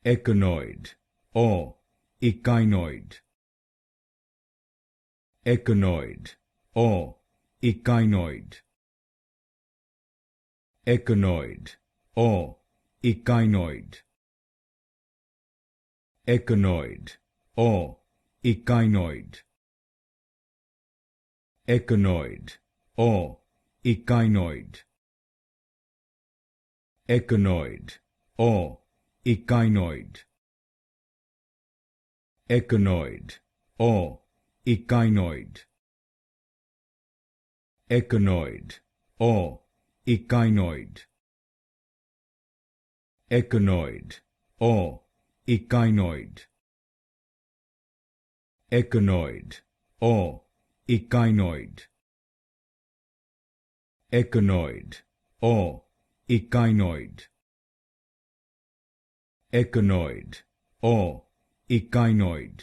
Echinoid or Echinoid. Echinoid or Echinoid. Echinoid or Echinoid. Echinoid or Echinoid. Echinoid or Echinoid. Echinoid or Echinoid. Echinoid or Echinoid. Echinoid or Echinoid. Echinoid or Echinoid. Echinoid or Echinoid. Echinoid or Echinoid. Echinoid or Echinoid.